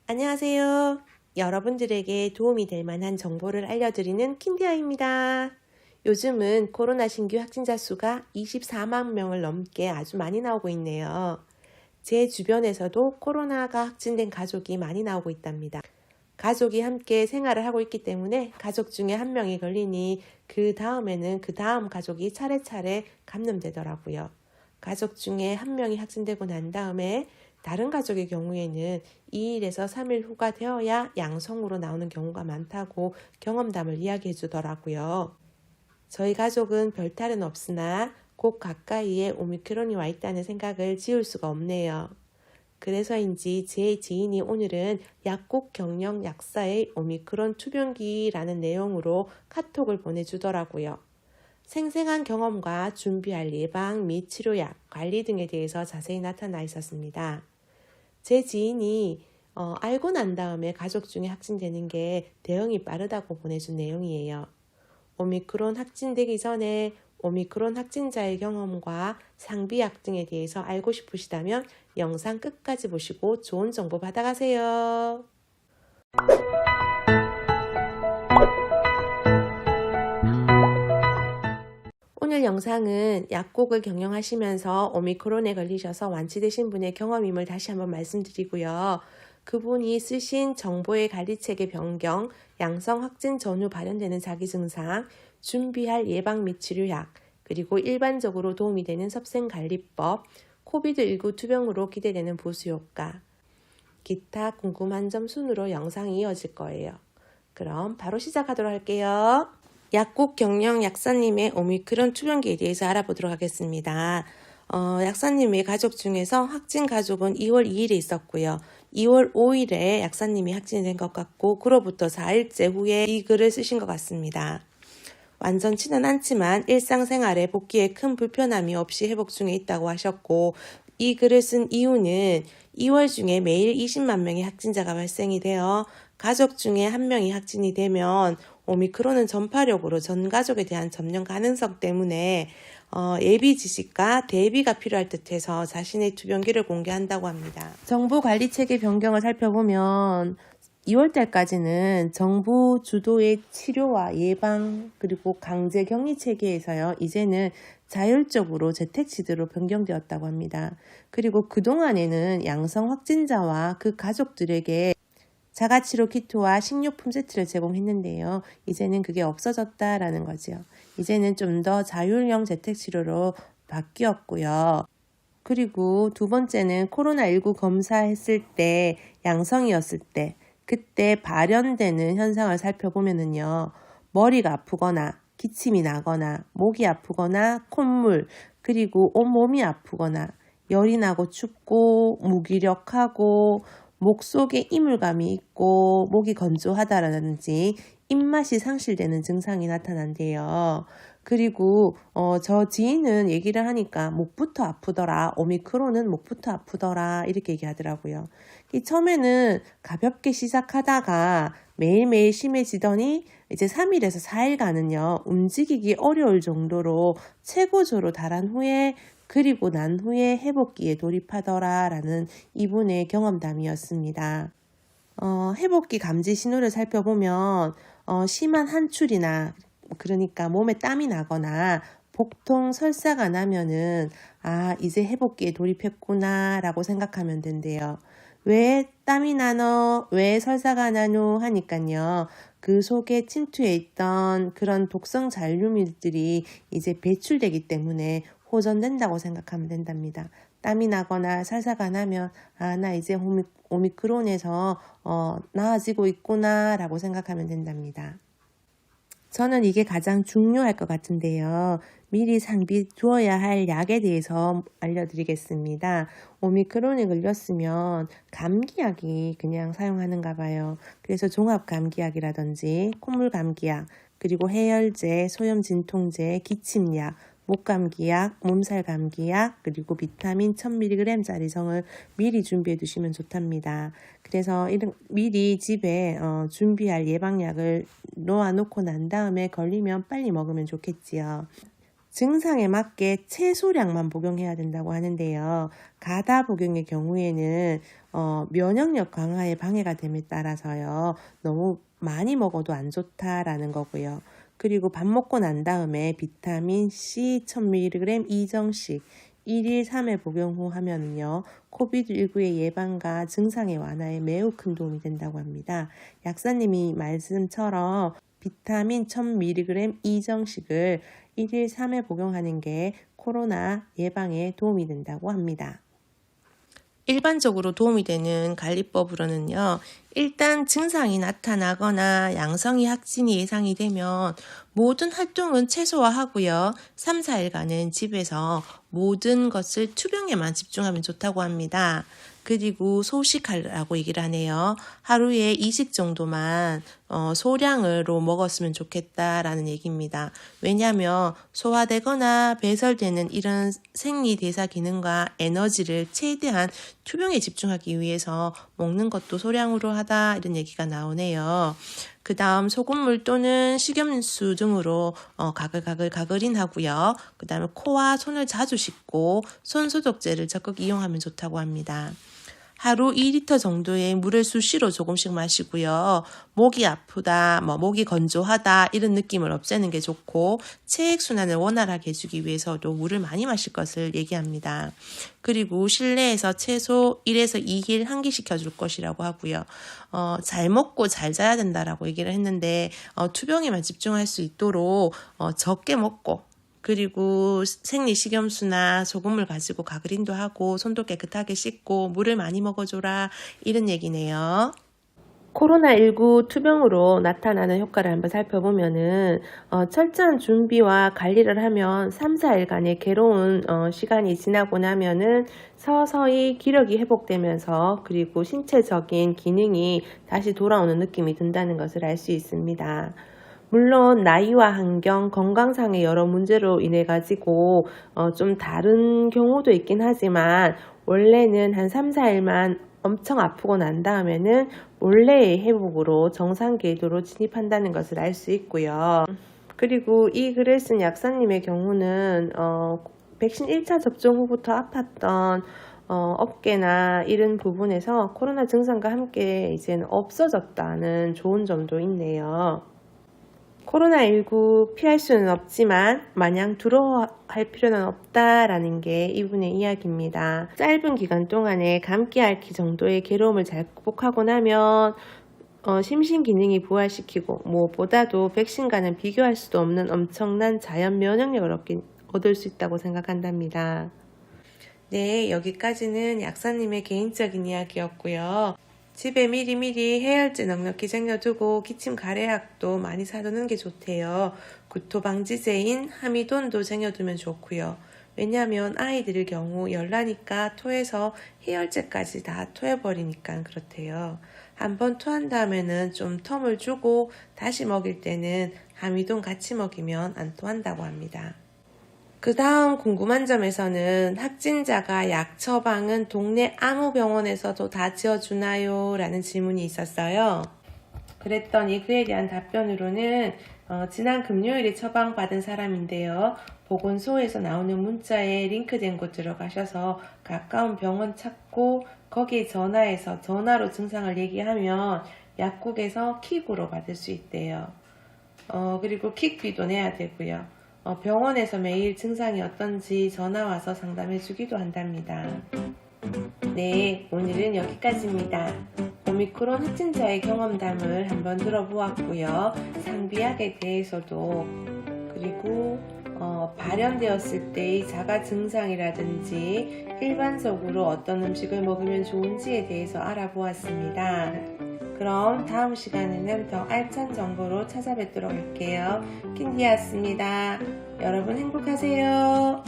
안녕하세요. 여러분들에게 도움이 될 만한 정보를 알려드리는 킨디아입니다. 요즘은 코로나 신규 확진자 수가 24만 명을 넘게 아주 많이 나오고 있네요. 제 주변에서도 코로나가 확진된 가족이 많이 나오고 있답니다. 가족이 함께 생활을 하고 있기 때문에 가족 중에 한 명이 걸리니 그 다음에는 그 다음 가족이 차례차례 감염되더라고요. 가족 중에 한 명이 확진되고 난 다음에 다른 가족의 경우에는 2일에서 3일 후가 되어야 양성으로 나오는 경우가 많다고 경험담을 이야기해 주더라고요. 저희 가족은 별탈은 없으나 곧 가까이에 오미크론이 와 있다는 생각을 지울 수가 없네요. 그래서인지 제 지인이 오늘은 약국 경영 약사의 오미크론 투병기라는 내용으로 카톡을 보내주더라고요. 생생한 경험과 준비할 예방 및 치료약, 관리 등에 대해서 자세히 나타나 있었습니다. 제 지인이 알고 난 다음에 가족 중에 확진되는 게 대응이 빠르다고 보내준 내용이에요. 오미크론 확진되기 전에 오미크론 확진자의 경험과 상비약 등에 대해서 알고 싶으시다면 영상 끝까지 보시고 좋은 정보 받아가세요. 오늘 영상은 약국을 경영하시면서 오미크론에 걸리셔서 완치되신 분의 경험임을 다시 한번 말씀드리고요. 그분이 쓰신 정보의 관리체계 변경, 양성 확진 전후 발현되는 자기 증상, 준비할 예방 및 치료약, 그리고 일반적으로 도움이 되는 섭생관리법, 코비드19 투병으로 기대되는 보수효과, 기타 궁금한 점 순으로 영상이 이어질 거예요. 그럼 바로 시작하도록 할게요. 약국 경영 약사님의 오미크론 투병기에 대해서 알아보도록 하겠습니다. 약사님의 가족 중에서 확진 가족은 2월 2일에 있었고요. 2월 5일에 약사님이 확진이 된 것 같고 그로부터 4일째 후에 이 글을 쓰신 것 같습니다. 완전치는 않지만 일상생활에 복귀에 큰 불편함이 없이 회복 중에 있다고 하셨고 이 글을 쓴 이유는 2월 중에 매일 20만 명의 확진자가 발생이 되어 가족 중에 한 명이 확진이 되면 오미크론은 전파력으로 전 가족에 대한 접촉 가능성 때문에 예비 지식과 대비가 필요할 듯해서 자신의 투병기를 공개한다고 합니다. 정부 관리 체계 변경을 살펴보면 2월 달까지는 정부 주도의 치료와 예방 그리고 강제 격리 체계에서요. 이제는 자율적으로 재택치료로 변경되었다고 합니다. 그리고 그동안에는 양성 확진자와 그 가족들에게 자가치료 키트와 식료품 세트를 제공했는데요. 이제는 그게 없어졌다라는 거죠. 이제는 좀 더 자율형 재택치료로 바뀌었고요. 그리고 두 번째는 코로나19 검사했을 때 양성이었을 때 그때 발현되는 현상을 살펴보면은요. 머리가 아프거나 기침이 나거나 목이 아프거나 콧물 그리고 온몸이 아프거나 열이 나고 춥고 무기력하고 목 속에 이물감이 있고 목이 건조하다라든지 입맛이 상실되는 증상이 나타난대요. 그리고 저 지인은 얘기를 하니까 목부터 아프더라. 오미크론은 목부터 아프더라. 이렇게 얘기하더라고요. 처음에는 가볍게 시작하다가 매일매일 심해지더니 이제 3일에서 4일간은요. 움직이기 어려울 정도로 최고조로 달한 후에 그리고 난 후에 회복기에 돌입하더라라는 이분의 경험담이었습니다. 회복기 감지 신호를 살펴보면 심한 한출이나 그러니까 몸에 땀이 나거나 복통, 설사가 나면은 이제 회복기에 돌입했구나 라고 생각하면 된대요. 왜 땀이 나노? 왜 설사가 나노? 하니까요. 그 속에 침투해 있던 그런 독성 잔류물들이 이제 배출되기 때문에 호전된다고 생각하면 된답니다. 땀이 나거나 설사가 나면 나 이제 오미크론에서 나아지고 있구나 라고 생각하면 된답니다. 저는 이게 가장 중요할 것 같은데요. 미리 상비 두어야 할 약에 대해서 알려드리겠습니다. 오미크론에 걸렸으면 감기약이 그냥 사용하는가 봐요. 그래서 종합감기약이라든지 콧물감기약, 그리고 해열제, 소염진통제, 기침약, 목감기약, 몸살감기약, 그리고 비타민 1000mg짜리 성을 미리 준비해 두시면 좋답니다. 그래서 미리 집에 준비할 예방약을 놓아놓고 난 다음에 걸리면 빨리 먹으면 좋겠지요. 증상에 맞게 채소량만 복용해야 된다고 하는데요. 가다 복용의 경우에는 면역력 강화에 방해가 됨에 따라서요. 너무 많이 먹어도 안 좋다라는 거고요. 그리고 밥 먹고 난 다음에 비타민 C 1000mg 이정식 1일 3회 복용 후 하면은요. 코비드19의 예방과 증상의 완화에 매우 큰 도움이 된다고 합니다. 약사님이 말씀처럼 비타민 1000mg 이정식을 1일 3회 복용하는 게 코로나 예방에 도움이 된다고 합니다. 일반적으로 도움이 되는 관리법으로는요. 일단 증상이 나타나거나 양성이 확진이 예상이 되면 모든 활동은 최소화하고요. 3, 4일간은 집에서 모든 것을 투병에만 집중하면 좋다고 합니다. 그리고 소식하라고 얘기를 하네요. 하루에 2식 정도만 소량으로 먹었으면 좋겠다라는 얘기입니다. 왜냐하면 소화되거나 배설되는 이런 생리대사 기능과 에너지를 최대한 투병에 집중하기 위해서 먹는 것도 소량으로 하다 이런 얘기가 나오네요. 그 다음 소금물 또는 식염수 등으로 가글가글인하고요. 그 다음에 코와 손을 자주 씻고 손소독제를 적극 이용하면 좋다고 합니다. 하루 2리터 정도의 물을 수시로 조금씩 마시고요. 목이 아프다, 목이 건조하다 이런 느낌을 없애는 게 좋고 체액순환을 원활하게 해주기 위해서도 물을 많이 마실 것을 얘기합니다. 그리고 실내에서 최소 1에서 2일 환기시켜줄 것이라고 하고요. 잘 먹고 잘 자야 된다라고 얘기를 했는데 투병에만 집중할 수 있도록 적게 먹고 그리고 생리식염수나 소금물 가지고 가그린도 하고 손도 깨끗하게 씻고 물을 많이 먹어줘라 이런 얘기네요. 코로나19 투병으로 나타나는 효과를 한번 살펴보면은 철저한 준비와 관리를 하면 3, 4일간의 괴로운 시간이 지나고 나면은 서서히 기력이 회복되면서 그리고 신체적인 기능이 다시 돌아오는 느낌이 든다는 것을 알 수 있습니다. 물론 나이와 환경, 건강상의 여러 문제로 인해 가지고 좀 다른 경우도 있긴 하지만 원래는 한 3, 4일만 엄청 아프고 난 다음에는 원래의 회복으로 정상 궤도로 진입한다는 것을 알 수 있고요. 그리고 이 글을 쓴 약사님의 경우는 백신 1차 접종 후부터 아팠던 어깨나 이런 부분에서 코로나 증상과 함께 이제는 없어졌다는 좋은 점도 있네요. 코로나19 피할 수는 없지만 마냥 두려워할 필요는 없다라는 게 이분의 이야기입니다. 짧은 기간 동안에 감기 앓기 정도의 괴로움을 잘 극복하고 나면 심신 기능이 부활시키고 무엇보다도 백신과는 비교할 수도 없는 엄청난 자연 면역력을 얻을 수 있다고 생각한답니다. 네, 여기까지는 약사님의 개인적인 이야기였고요. 집에 미리미리 해열제 넉넉히 쟁여두고 기침 가래약도 많이 사두는 게 좋대요. 구토 방지제인 하미돈도 쟁여두면 좋고요. 왜냐하면 아이들의 경우 열나니까 토해서 해열제까지 다 토해버리니까 그렇대요. 한번 토한 다음에는 좀 텀을 주고 다시 먹일 때는 하미돈 같이 먹이면 안 토한다고 합니다. 그 다음 궁금한 점에서는 확진자가 약 처방은 동네 아무 병원에서도 다 지어주나요? 라는 질문이 있었어요. 그랬더니 그에 대한 답변으로는 지난 금요일에 처방받은 사람인데요. 보건소에서 나오는 문자에 링크된 곳 들어가셔서 가까운 병원 찾고 거기에 전화해서 전화로 증상을 얘기하면 약국에서 킥으로 받을 수 있대요. 그리고 킥비도 내야 되고요. 병원에서 매일 증상이 어떤지 전화와서 상담해주기도 한답니다. 네, 오늘은 여기까지입니다. 오미크론 확진자의 경험담을 한번 들어보았고요. 상비약에 대해서도 그리고 발현되었을 때의 자가 증상이라든지 일반적으로 어떤 음식을 먹으면 좋은지에 대해서 알아보았습니다. 그럼 다음 시간에는 더 알찬 정보로 찾아뵙도록 할게요. 킨디였습니다. 여러분 행복하세요.